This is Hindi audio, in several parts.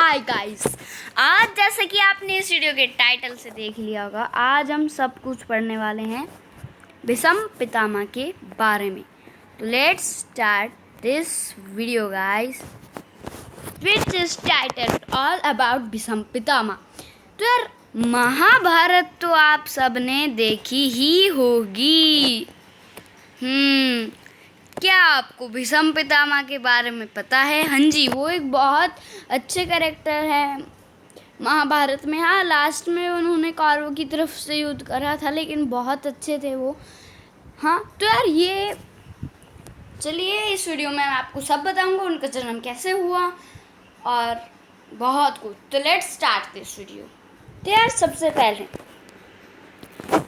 हाय गाइस, आज जैसे कि आपने इस वीडियो के टाइटल से देख लिया होगा, आज हम सब कुछ पढ़ने वाले हैं भीष्म पितामह के बारे में। तो let's start this video guys, which is titled all about Bhishma Pitamah. तो यार, महाभारत तो आप सबने देखी ही होगी। क्या आपको भीष्म पितामह के बारे में पता है? हाँ जी, वो एक बहुत अच्छे कैरेक्टर है महाभारत में। हाँ, लास्ट में उन्होंने कौरवों की तरफ से युद्ध करा था, लेकिन बहुत अच्छे थे वो। हाँ, तो यार ये चलिए इस वीडियो में मैं आपको सब बताऊंगा, उनका जन्म कैसे हुआ और बहुत कुछ। तो लेट्स स्टार्ट दिस वीडियो। तो यार, सबसे पहले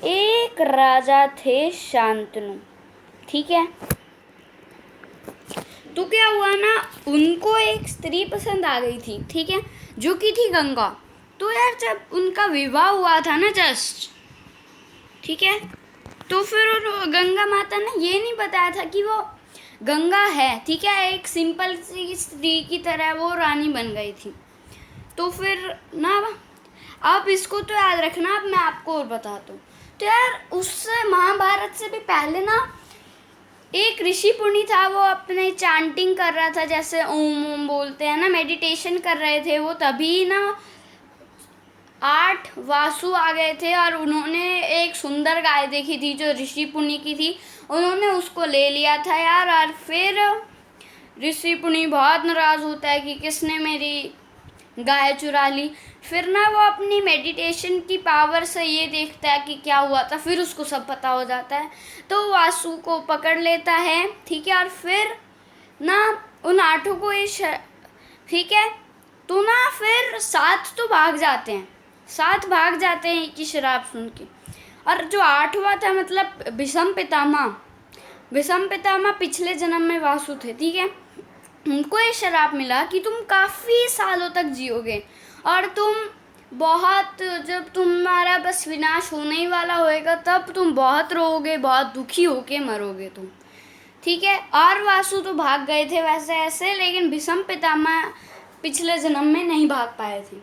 एक राजा थे शांतनु, ठीक है। तो क्या हुआ ना, उनको एक स्त्री पसंद आ गई थी, ठीक है, जो कि थी गंगा। तो यार, जब उनका विवाह हुआ था ना जस्ट, ठीक है, तो फिर गंगा माता ने ये नहीं बताया था कि वो गंगा है, ठीक है। एक सिंपल सी स्त्री की तरह वो रानी बन गई थी। तो फिर ना, अब इसको तो याद रखना, अब मैं आपको और बताता हूँ। तो यार, उससे महाभारत से भी पहले ना एक ऋषि पुनि था, वो अपने चांटिंग कर रहा था, जैसे ओम ओम बोलते हैं ना, मेडिटेशन कर रहे थे वो। तभी ना 8 वासु आ गए थे और उन्होंने एक सुंदर गाय देखी थी जो ऋषि पुनि की थी। उन्होंने उसको ले लिया था यार। और फिर ऋषि पुनि बहुत नाराज़ होता है कि किसने मेरी गाय चुरा ली। फिर ना वो अपनी मेडिटेशन की पावर से ये देखता है कि क्या हुआ था, फिर उसको सब पता हो जाता है। तो वासु को पकड़ लेता है, ठीक है। और फिर ना उन 8 को ठीक है, तो ना फिर 7 तो भाग जाते हैं, 7 भाग जाते हैं कि शराब सुन के। और जो 8वां था, मतलब भीष्म पितामह पिछले जन्म में वासु थे, ठीक है। उनको ये शराप मिला कि तुम काफ़ी सालों तक जियोगे और तुम बहुत, जब तुम्हारा बस विनाश होने ही वाला होएगा तब तुम बहुत रोओगे, बहुत दुखी होके मरोगे तुम, ठीक है। और वासु तो भाग गए थे वैसे ऐसे, लेकिन भीष्म पितामह पिछले जन्म में नहीं भाग पाए थे।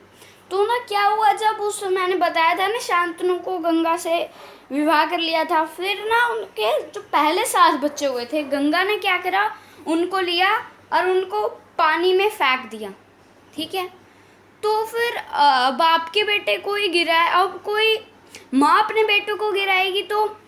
तो ना क्या हुआ, जब उस मैंने बताया था ना, शांतनु को गंगा से विवाह कर लिया था। फिर ना उनके जो पहले 7 बच्चे हुए थे, गंगा ने क्या करा, उनको लिया और उनको पानी में फेंक दिया, ठीक है। तो फिर बाप के बेटे को ही गिराए। अब कोई माँ अपने बेटों को गिराएगी तो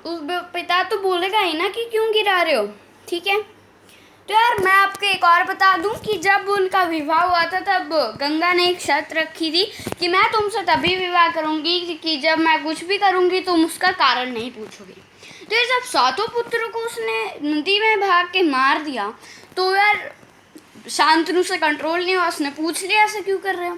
उस पिता तो बोलेगा ही ना कि क्यों गिरा रहे हो, ठीक है। तो यार, मैं आपको एक और बता दूं कि जब उनका विवाह हुआ था तब गंगा ने एक शर्त रखी थी कि मैं तुमसे तभी विवाह करूंगी कि जब मैं कुछ भी करूंगी तुम उसका कारण नहीं पूछोगे। तो यार, जब 7 पुत्रों को उसने नदी में भाग के मार दिया तो यार शांतनु से कंट्रोल नहीं हुआ, उसने पूछ लिया ऐसे क्यों कर रहे हो।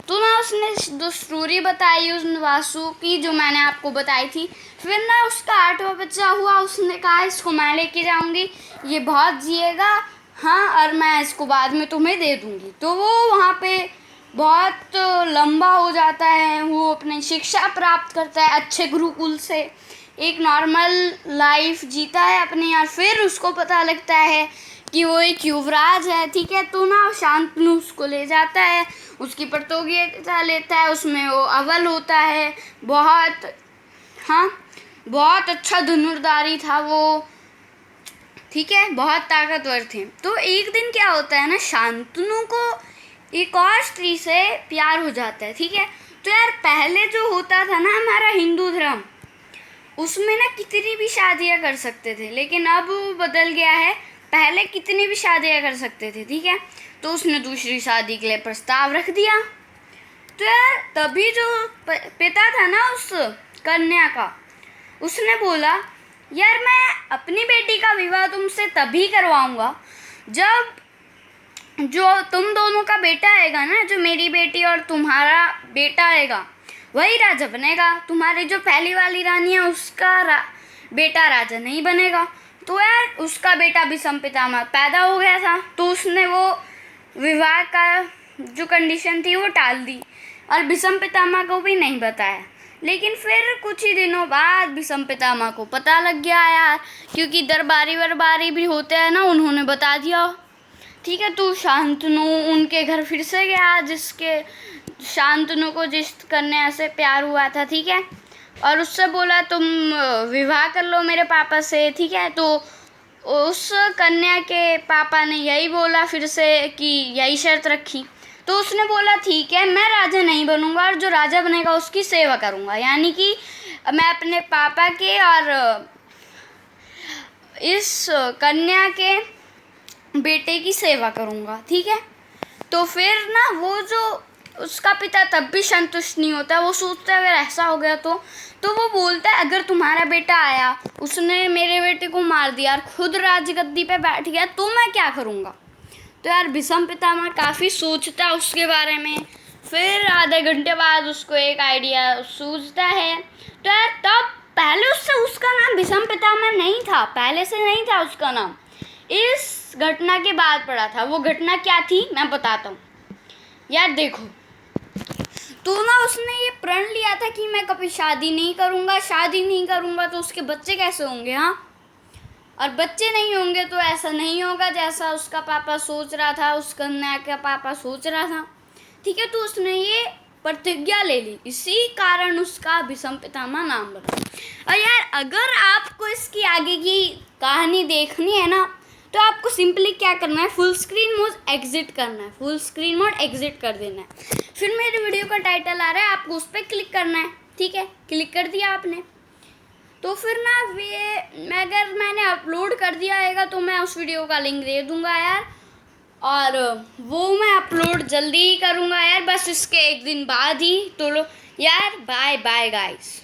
तो ना उसने जो स्टोरी बताई उस वासु की, जो मैंने आपको बताई थी। फिर ना उसका 8वां बच्चा हुआ, उसने कहा इसको मैं लेके जाऊंगी, ये बहुत जिएगा, हाँ, और मैं इसको बाद में तुम्हें दे दूंगी। तो वो वहाँ पे बहुत लंबा हो जाता है, वो अपनी शिक्षा प्राप्त करता है अच्छे गुरुकुल से, एक नॉर्मल लाइफ जीता है अपनी। और फिर उसको पता लगता है कि वो एक युवराज है, ठीक है। तो ना शांतनु उसको ले जाता है, उसकी प्रतियोगिता लेता है, उसमें वो अव्वल होता है। बहुत, हाँ, बहुत अच्छा धनुर्धारी था वो, ठीक है, बहुत ताकतवर थे। तो एक दिन क्या होता है ना, शांतनु को एक और स्त्री से प्यार हो जाता है, ठीक है। तो यार, पहले जो होता था ना हमारा हिंदू धर्म, उसमें ना कितनी भी शादियाँ कर सकते थे, लेकिन अब वो बदल गया है। पहले कितनी भी शादियाँ कर सकते थे, ठीक है। तो उसने दूसरी शादी के लिए प्रस्ताव रख दिया। तो यार, तभी जो पिता था ना उस कन्या का, उसने बोला यार मैं अपनी बेटी का विवाह तुमसे तभी करवाऊंगा जब जो तुम दोनों का बेटा आएगा ना, जो मेरी बेटी और तुम्हारा बेटा आएगा वही राजा बनेगा। तुम्हारी जो पहली वाली रानी है उसका बेटा राजा नहीं बनेगा। तो यार, उसका बेटा भीष्म पितामह पैदा हो गया था, तो उसने वो विवाह का जो कंडीशन थी वो टाल दी और भीष्म पितामह को भी नहीं बताया। लेकिन फिर कुछ ही दिनों बाद भीष्म पितामह को पता लग गया यार, क्योंकि दरबारी वरबारी भी होते हैं ना, उन्होंने बता दिया, ठीक है। तो शांतनु उनके घर फिर से गया, जिसके शांतनु को जिस कन्या से प्यार हुआ था, ठीक है, और उससे बोला तुम विवाह कर लो मेरे पापा से, ठीक है। तो उस कन्या के पापा ने यही बोला फिर से कि यही शर्त रखी। तो उसने बोला ठीक है, मैं राजा नहीं बनूंगा और जो राजा बनेगा उसकी सेवा करूंगा, यानी कि मैं अपने पापा के और इस कन्या के बेटे की सेवा करूंगा, ठीक है। तो फिर ना वो जो उसका पिता तब भी संतुष्ट नहीं होता, वो सोचता है अगर ऐसा हो गया तो वो बोलता है अगर तुम्हारा बेटा आया, उसने मेरे बेटे को मार दिया और खुद राजगद्दी पे बैठ गया तो मैं क्या करूँगा। तो यार भीष्म पितामह काफ़ी सोचता है उसके बारे में। फिर आधे घंटे बाद उसको एक आइडिया सूझता है। तो यार तब पहले उसका नाम भीष्म पितामह नहीं था, पहले से नहीं था उसका नाम, इस घटना के बाद पड़ा था। वो घटना क्या थी मैं बताता हूँ यार। देखो, तो ना उसने ये प्रण लिया था कि मैं कभी शादी नहीं करूँगा तो उसके बच्चे कैसे होंगे, हाँ, और बच्चे नहीं होंगे तो ऐसा नहीं होगा जैसा उसका पापा सोच रहा था, उस कन्या का पापा सोच रहा था, ठीक है। तो उसने ये प्रतिज्ञा ले ली, इसी कारण उसका भीष्म पितामह नाम बना। और यार अगर आपको इसकी आगे की कहानी देखनी है ना, तो आपको सिंपली क्या करना है, फुल स्क्रीन मोड एग्जिट करना है, फुल स्क्रीन मोड एग्जिट कर देना है। फिर मेरे वीडियो का टाइटल आ रहा है, आपको उस पर क्लिक करना है, ठीक है। क्लिक कर दिया आपने, तो फिर ना अगर मैंने अपलोड कर दिया आएगा तो मैं उस वीडियो का लिंक दे दूँगा यार, और वो मैं अपलोड जल्दी ही करूँगा यार, बस इसके एक दिन बाद ही। तो लो यार, बाय बाय गाइस।